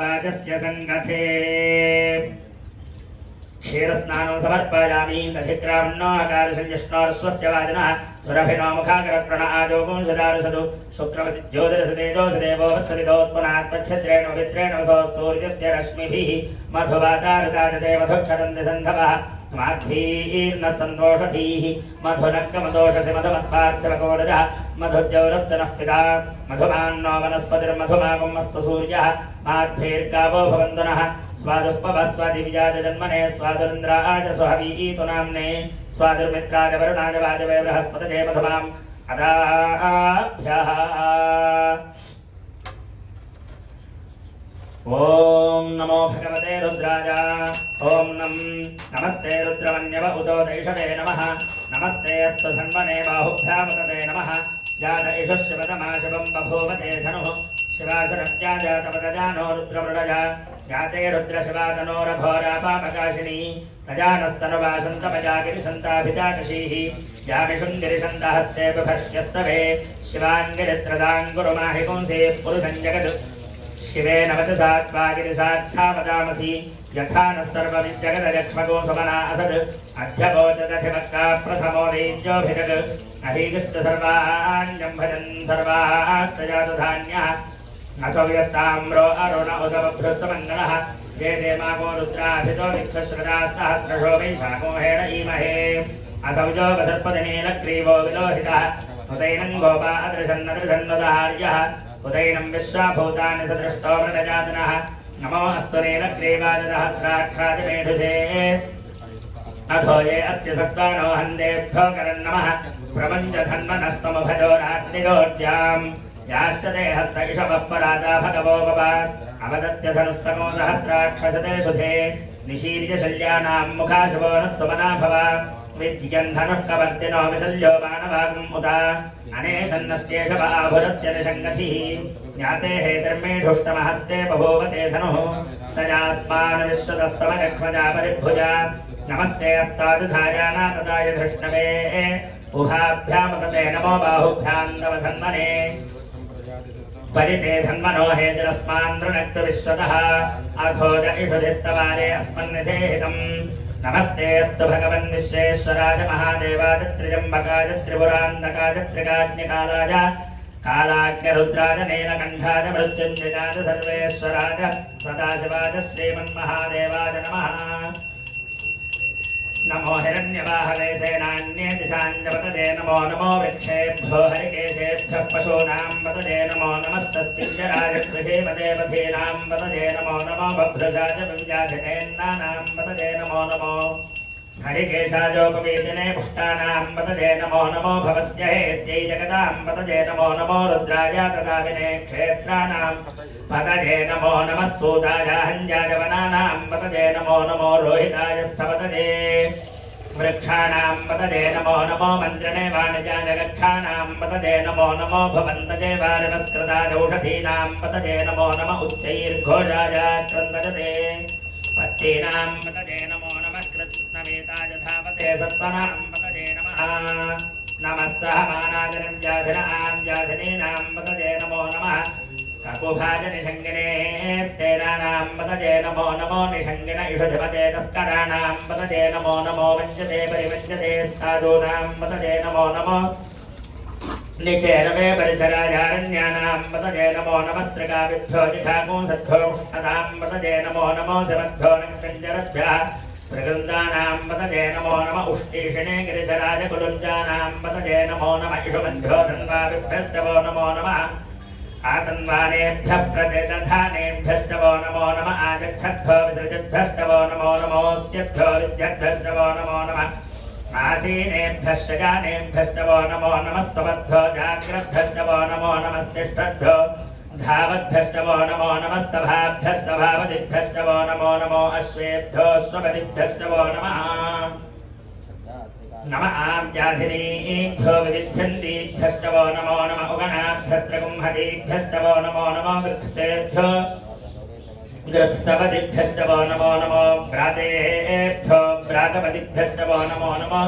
राजस्य संगते क्षीरस्नानं समर्पयामि दधित्रान्नाकारसंजष्णार्श्वस्य वादिनः सुरभिनो मुखाकरत्रण आजोपुंसदारसदु शुक्रमसिज्योतिरसतेजोसदेवो वत्सरितोत्पन्नात्मच्छत्रेण पवित्रेण वसो सूर्यस्य रश्मिभिः मधुवाचारताजते मधुक्षरन्ति सन्धवः माध्वीर्न सन्तोषधीः मधुनक्कमदोषसि मधुमत्पार्थिवकोरजः मधुद्यौरस्तनः पिता मधुमान्नो वनस्पतिर्मधुमागमस्तु सूर्यः माध्वीर्गावो भवन्तु नः स्वादुपवस्वादिविजाज जन्मने स्वादुरिन्द्राज स्वहवीतु नाम्ने स्वादुर्मित्राज वरुणाज वाजवे बृहस्पतये मधुमाम् अदाभ्यः ओम नमो भगवते रुद्राय ओम नमस्ते रुद्रवन्यव उतो दैषवे नमः नमस्ते अस्तु धन्वने बाहुभ्यामुतते नमः जात इषु शिवतमाशिवं बभूवते धनुः शिवाशरत्या जातवदजानो रुद्रमृडजा जाते रुद्रशिवातनोरघोरापापकाशिनी तजानस्तनुवासन्तपजागिरिसन्ताभिजाकशीः जामिषुङ्गिरिसन्तहस्ते बिभर्ष्यस्तवे शिवाङ्गिरित्रदाङ्गुरुमाहि पुंसे पुरुषं जगत् शिवेन वचसात्वागिरिसाच्छापदामसि यथा नः सर्वविद्यगतजक्ष्मगो सुमना असद् अध्यवोचदधिवक्ता प्रथमो दैत्योभिजग् अहीकृष्ट सर्वाण्यं भजन् सर्वास्तजातु धान्यः असौ यस्ताम्रो अरुण उदवभ्रुसमङ्गलः ये देमागो रुद्राभितो विक्षश्रदाः सहस्रशो वैशाखोहेण ईमहे असौ योगसर्पदिनीलग्रीवो विलोहितः उदैनं गोपा अदृशन्नदृशन्नुदाहार्यः उदैनं विश्वाभूतानि सदृष्टो मृतजातनः नमो अस्तु नीलग्रीवादसहस्राक्षादिमेढुषे अथो ये अस्य सत्त्वानो हन्देभ्यो करन्नमः प्रपञ्चधन्वनस्तमुभजो रात्रिरोड्याम् याश्च ते हस्त इषवः पराता भगवो गव अवदत्यधनुस्तमो सहस्राक्षसते शुधे निशीर्य शल्यानां मुखाशवो नः सुमना भव विज्यन् धनुः कवर्तिनो विशल्यो मानवागम् उत अनेशन्नस्त्येष आभुरस्य निषङ्गतिः ज्ञाते हेतिर्मेढुष्टमहस्ते बभूवते धनुः तयास्मान् विश्वतस्तमजक्ष्मजा परिभुजा नमस्ते अस्तादुधायानातदाय धृष्णवे उभाभ्यामुतते नमो बाहुभ्यां तव धन्वने परिते धन्वनो हेतिरस्मान् नृणक्तु विश्वतः अघोज इषुधिस्तवारे अस्मन्निधेहितम् नमस्ते अस्तु भगवन् विश्वेश्वराय महादेवाय त्र्यम्बकाय त्रिपुरान्तकाय त्रिकाग्निकालाय कालाग्निरुद्राय नीलकण्ठाय मृत्युञ्जयाय सर्वेश्वराय सदाशिवाय श्रीमन्महादेवाय नमः नमो हिरण्यवाहवे सेनान्ये दिशाञ्जपतये नमो नमो वृक्षेभ्यो हरिकेशेभ्यः पशूनां पतये नमो नमस्तस्तिञ्जराय कृषेवदेवधीनां पतये नमो नमो बभ्रुजाय विव्याधिनेन्नानां पतये नमो नमो हरिकेशाजोपवीतिने पुष्टानां पतये नमो नमो भवस्य हेत्यै जगतां पतये नमो नमो रुद्राय तदाविने क्षेत्राणां पतये नमो नमः सूताय हञ्जाय वनानां पतये नमो नमो रोहिताय स्थपतये वृक्षाणां पतये नमो नमो मन्त्रिणे वाणिजाय गच्छानां पतये नमो नमो भवन्तये वारिनस्कृताय औषधीनां पतये नमो नमः उच्चैर्घोषाय क्रन्दते पत्तीनां पतये नमो नमः कृत्स्नवेताय धावते सत्त्वनां पतये नमः नमः सहमानाजनं जाधिनां जाधिनीनां पतये नमो नमः ककुभाज निषङ्गिने स्तेनानां पतये नमो नमो निषङ्गिन इषुधिपते तस्कराणां पतये नमो नमो वञ्चते परिवञ्चते स्थादूनां पतये नमो नमो निचेरवे परिचरायारण्यानां पतये नमो नमस्त्रकाभिभ्यो जिघाकुंसद्भ्यो मुष्टतां पतये नमो नमो शिवद्भ्यो नक्षञ्जरभ्यः प्रकृन्दानां पतये नमो नम उष्टीषिणे गिरिचराय कुलुञ्जानां पतये नमो नम इषुमद्भ्यो धन्वाभिभ्यस्तवो नमो नमः आतन्वानेभ्यः प्रतिदधानेभ्यस्तवो नमो नमः आगच्छद्भ्यो विसृजद्भ्यस्तवो नमो नमोऽस्यभ्यो विद्यद्भ्यस्तवो नमो नमः आसीनेभ्यः शयानेभ्यस्तवो नमो नमः स्वपद्भ्यो जाग्रद्भ्यस्तवो नमो नमस्तिष्ठद्भ्यो धावद्भ्यस्तवो नमो नमः सभाभ्यः सभापतिभ्यस्तवो नमो नमो अश्वेभ्यो स्वपतिभ्यस्तवो नमः नमः आब्जाधिनीभ्यो विविध्यन्तीभ्यस्तवो नमो नमः उगणाभ्यस्त्रगुंहतीभ्यस्तवो नमो नमो गृत्स्तेभ्यो गृत्स्तपतिभ्यस्तवो नमो नमो भ्रातेभ्यो भ्रातपतिभ्यस्तवो नमो नमो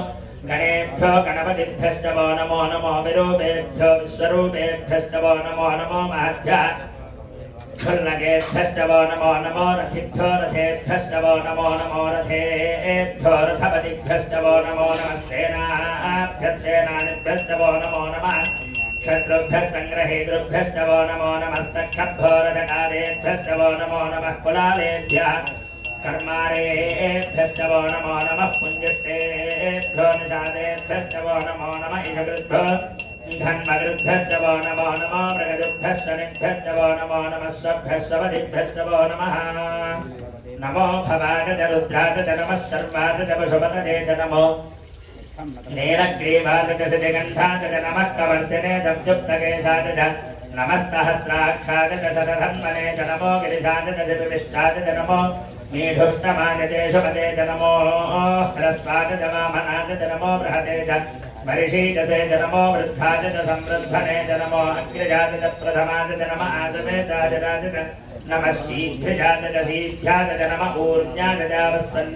गणेभ्यो गणपतिभ्यस्तवो नमो नमो विरूपेभ्यो विश्वरूपेभ्यस्तवो नमो नमो महद्भ्यः क्षुल्लकेभ्यश्च वो नमो नमो रथिभ्यो रथेभ्यश्च वो नमो नमो रथेभ्यो रथपतिभ्यश्च वो नमो नमः सेनाभ्यः सेनानिभ्यश्च वो नमो नमः शत्रुभ्यः सङ्ग्रहेतृभ्यश्च वो नमो नमस्तक्षभ्यो रथकारेभ्यश्च वो नमो नमः कुलालेभ्यः कर्मारेभ्यश्च वो नमो नमः पुञ्जस्तेभ्यो निषादेभ्यश्च वो नमो नमः इषकृभ्यो धन्मकृभ्यश्च वो नमो नमो मृगजुभ्यः शनिभ्यश्च वो नमो नमः स्वभ्यः स्वपतिभ्यश्च वो नमः नमो भवाय च रुद्राय च नमः सर्वाय च पशुपतये च नमो नीलग्रीवाय च सिद्धिगन्धाय च नमः कवर्तिने च व्युक्तकेशाय च नमः सहस्राक्षाय च शतधन्वने च नमो गिरिशाय च जितविष्टाय च नमो मीढुष्टमाय च शुभते च नमो ह्रस्वाय च वामनाय च नमो बृहते च वरिषीजसे च नमो वृद्धाय च संवृद्धने च नमो अग्रजाय च प्रथमाय च नमः आसवे च नमः शीघ्रजाय च शीघ्राय च नमः ऊर्ध्याय च वस्वन्य